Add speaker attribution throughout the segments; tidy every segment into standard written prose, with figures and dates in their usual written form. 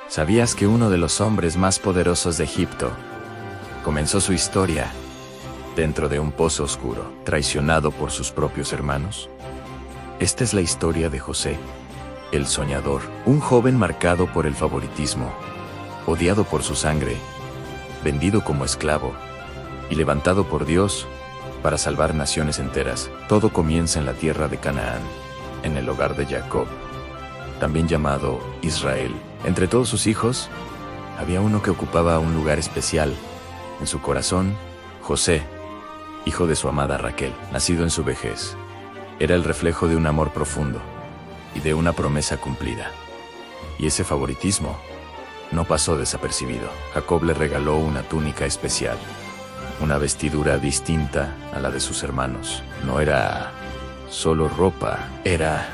Speaker 1: ¿Sabías que uno de los hombres más poderosos de Egipto comenzó su historia dentro de un pozo oscuro, traicionado por sus propios hermanos? Esta es la historia de José, el soñador, un joven marcado por el favoritismo, odiado por su sangre, vendido como esclavo y levantado por Dios para salvar naciones enteras. Todo comienza en la tierra de Canaán, en el hogar de Jacob, también llamado Israel. Entre todos sus hijos, había uno que ocupaba un lugar especial en su corazón: José, hijo de su amada Raquel, nacido en su vejez. Era el reflejo de un amor profundo y de una promesa cumplida. Y ese favoritismo no pasó desapercibido. Jacob le regaló una túnica especial, una vestidura distinta a la de sus hermanos. No era solo ropa, era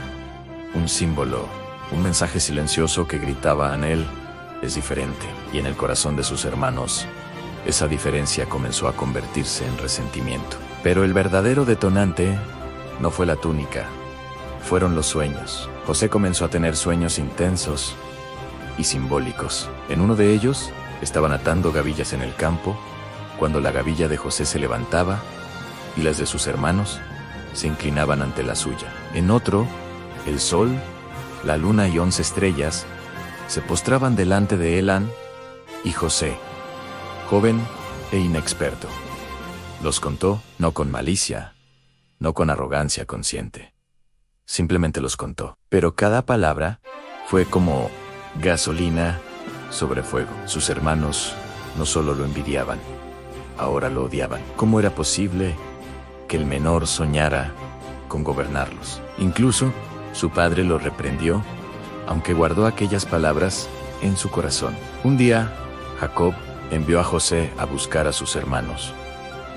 Speaker 1: un símbolo, un mensaje silencioso que gritaba en él: es diferente. Y en el corazón de sus hermanos, esa diferencia comenzó a convertirse en resentimiento. Pero el verdadero detonante no fue la túnica, fueron los sueños. José comenzó a tener sueños intensos y simbólicos. En uno de ellos, estaban atando gavillas en el campo, cuando la gavilla de José se levantaba y las de sus hermanos se inclinaban ante la suya. En otro, el sol, la luna y 11 estrellas se postraban delante de Elán y José, joven e inexperto. Los contó, no con malicia, no con arrogancia consciente. Simplemente los contó. Pero cada palabra fue como gasolina sobre fuego. Sus hermanos no solo lo envidiaban, ahora lo odiaban. ¿Cómo era posible que el menor soñara con gobernarlos? Incluso su padre lo reprendió, aunque guardó aquellas palabras en su corazón. Un día, Jacob envió a José a buscar a sus hermanos,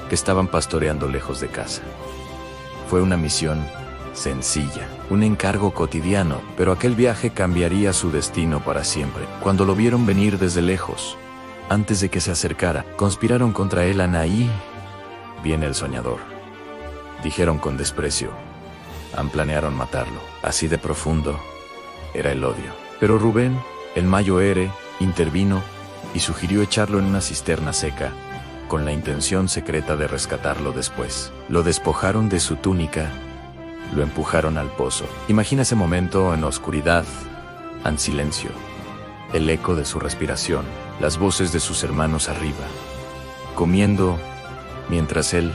Speaker 1: que estaban pastoreando lejos de casa. Fue una misión sencilla, un encargo cotidiano, pero aquel viaje cambiaría su destino para siempre. Cuando lo vieron venir desde lejos, antes de que se acercara, conspiraron contra él. Ahí viene el soñador, dijeron con desprecio. Planearon matarlo. Así de profundo era el odio. Pero Rubén, el mayo Ere, intervino y sugirió echarlo en una cisterna seca, con la intención secreta de rescatarlo después. Lo despojaron de su túnica, lo empujaron al pozo. Imagina ese momento en la oscuridad, en silencio, el eco de su respiración, las voces de sus hermanos arriba, comiendo mientras él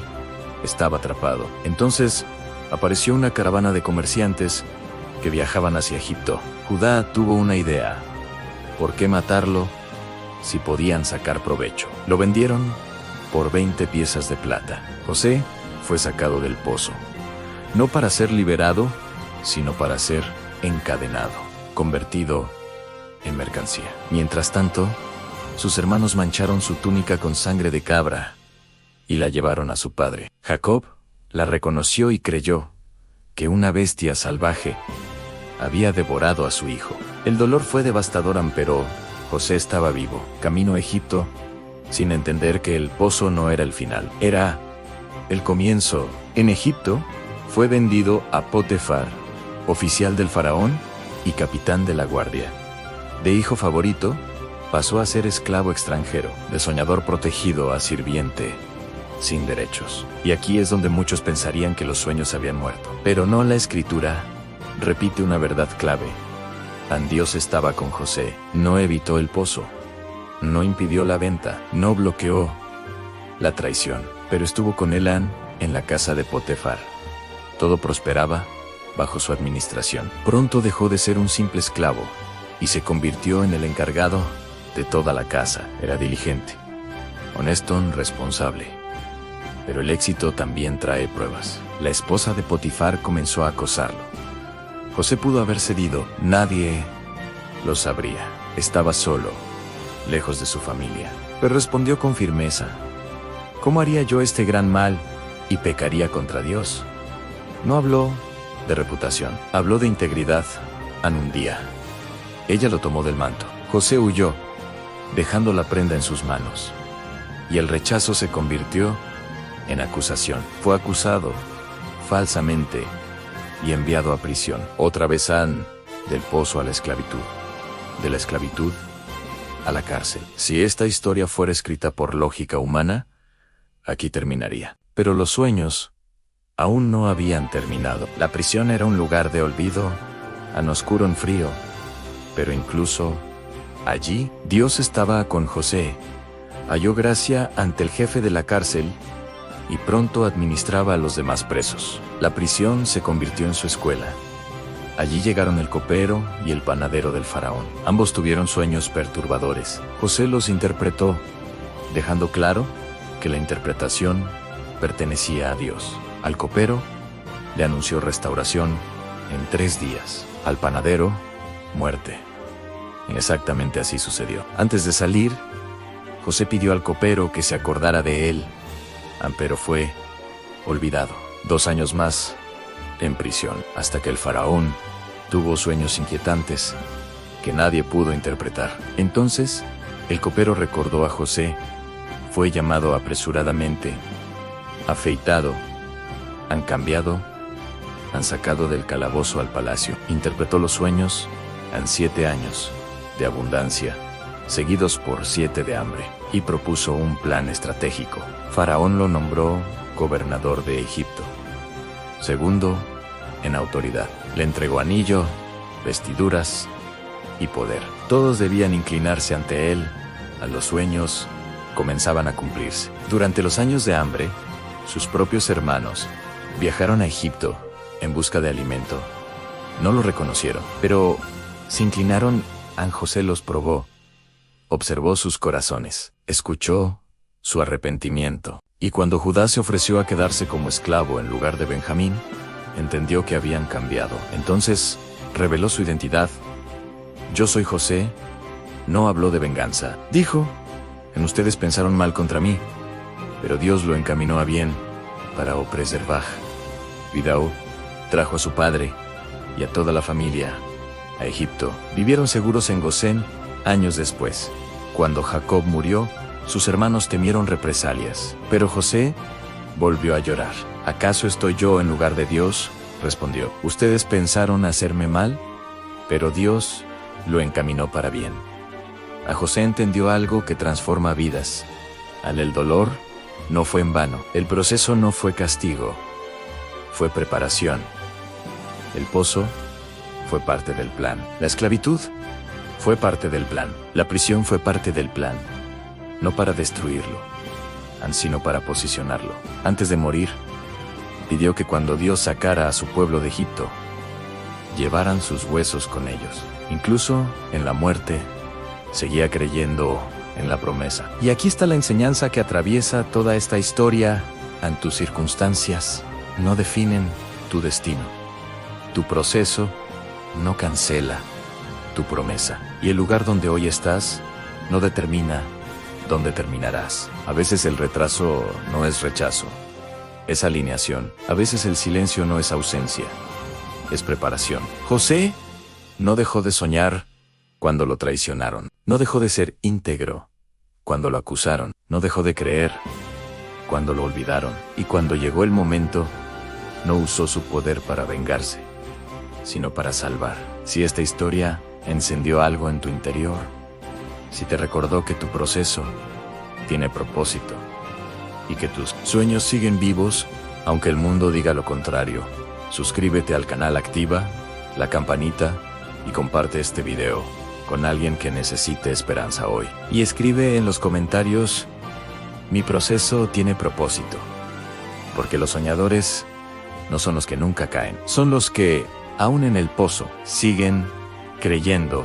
Speaker 1: estaba atrapado. Entonces apareció una caravana de comerciantes que viajaban hacia Egipto. Judá tuvo una idea: ¿por qué matarlo si podían sacar provecho? Lo vendieron por 20 piezas de plata. José fue sacado del pozo, no para ser liberado, sino para ser encadenado, convertido en mercancía. Mientras tanto, sus hermanos mancharon su túnica con sangre de cabra y la llevaron a su padre. Jacob la reconoció y creyó que una bestia salvaje había devorado a su hijo. El dolor fue devastador, pero José estaba vivo, camino a Egipto, sin entender que el pozo no era el final, era el comienzo. En Egipto, fue vendido a Potifar, oficial del faraón y capitán de la guardia. De hijo favorito, pasó a ser esclavo extranjero, de soñador protegido a sirviente sin derechos. Y aquí es donde muchos pensarían que los sueños habían muerto. Pero no, la escritura repite una verdad clave. Dios estaba con José, no evitó el pozo, no impidió la venta, no bloqueó la traición, pero estuvo con Elán en la casa de Potifar. Todo prosperaba bajo su administración. Pronto dejó de ser un simple esclavo y se convirtió en el encargado de toda la casa. Era diligente, honesto, responsable. Pero el éxito también trae pruebas. La esposa de Potifar comenzó a acosarlo. José pudo haber cedido, nadie lo sabría. Estaba solo, lejos de su familia. Pero respondió con firmeza: ¿cómo haría yo este gran mal y pecaría contra Dios? No habló de reputación, habló de integridad. Un día, ella lo tomó del manto. José huyó, dejando la prenda en sus manos. Y el rechazo se convirtió en acusación. Fue acusado falsamente y enviado a prisión. Otra vez del pozo a la esclavitud, de la esclavitud a la cárcel. Si esta historia fuera escrita por lógica humana, aquí terminaría. Pero los sueños aún no habían terminado. La prisión era un lugar de olvido, tan oscuro y frío, pero incluso allí Dios estaba con José. Halló gracia ante el jefe de la cárcel y pronto administraba a los demás presos. La prisión se convirtió en su escuela. Allí llegaron el copero y el panadero del faraón. Ambos tuvieron sueños perturbadores. José los interpretó, dejando claro que la interpretación pertenecía a Dios. Al copero le anunció restauración en 3 días. Al panadero, muerte. Exactamente así sucedió. Antes de salir, José pidió al copero que se acordara de él, pero fue olvidado. 2 años más en prisión, hasta que el faraón tuvo sueños inquietantes que nadie pudo interpretar. Entonces, el copero recordó a José, fue llamado apresuradamente, afeitado, han cambiado, han sacado del calabozo al palacio. Interpretó los sueños en 7 años de abundancia, seguidos por 7 de hambre, y propuso un plan estratégico. Faraón lo nombró gobernador de Egipto. Segundo en autoridad. Le entregó anillo, vestiduras y poder. Todos debían inclinarse ante él. A los sueños comenzaban a cumplirse. Durante los años de hambre, sus propios hermanos viajaron a Egipto en busca de alimento. No lo reconocieron, pero se inclinaron. José los probó, observó sus corazones, escuchó su arrepentimiento. Y cuando Judá se ofreció a quedarse como esclavo en lugar de Benjamín, entendió que habían cambiado. Entonces, reveló su identidad. Yo soy José. No habló de venganza. Dijo, en ustedes pensaron mal contra mí, pero Dios lo encaminó a bien para preservar. Vidao trajo a su padre y a toda la familia a Egipto. Vivieron seguros en Gosén. Años después, cuando Jacob murió, sus hermanos temieron represalias. Pero José volvió a llorar. ¿Acaso estoy yo en lugar de Dios? Respondió. Ustedes pensaron hacerme mal, pero Dios lo encaminó para bien. A José entendió algo que transforma vidas. El dolor no fue en vano. El proceso no fue castigo, fue preparación. El pozo fue parte del plan. La esclavitud fue parte del plan. La prisión fue parte del plan. No para destruirlo, sino para posicionarlo. Antes de morir, pidió que cuando Dios sacara a su pueblo de Egipto, llevaran sus huesos con ellos. Incluso en la muerte, seguía creyendo en la promesa. Y aquí está la enseñanza que atraviesa toda esta historia. Tus circunstancias no definen tu destino. Tu proceso no cancela tu promesa. Y el lugar donde hoy estás no determina dónde terminarás. A veces el retraso no es rechazo, es alineación. A veces el silencio no es ausencia, es preparación. José no dejó de soñar cuando lo traicionaron. No dejó de ser íntegro cuando lo acusaron. No dejó de creer cuando lo olvidaron. Y cuando llegó el momento, no usó su poder para vengarse, sino para salvar. Si esta historia encendió algo en tu interior, si te recordó que tu proceso tiene propósito y que tus sueños siguen vivos, aunque el mundo diga lo contrario, suscríbete al canal, activa la campanita y comparte este video con alguien que necesite esperanza hoy. Y escribe en los comentarios, mi proceso tiene propósito, porque los soñadores no son los que nunca caen, son los que, aún en el pozo, siguen creyendo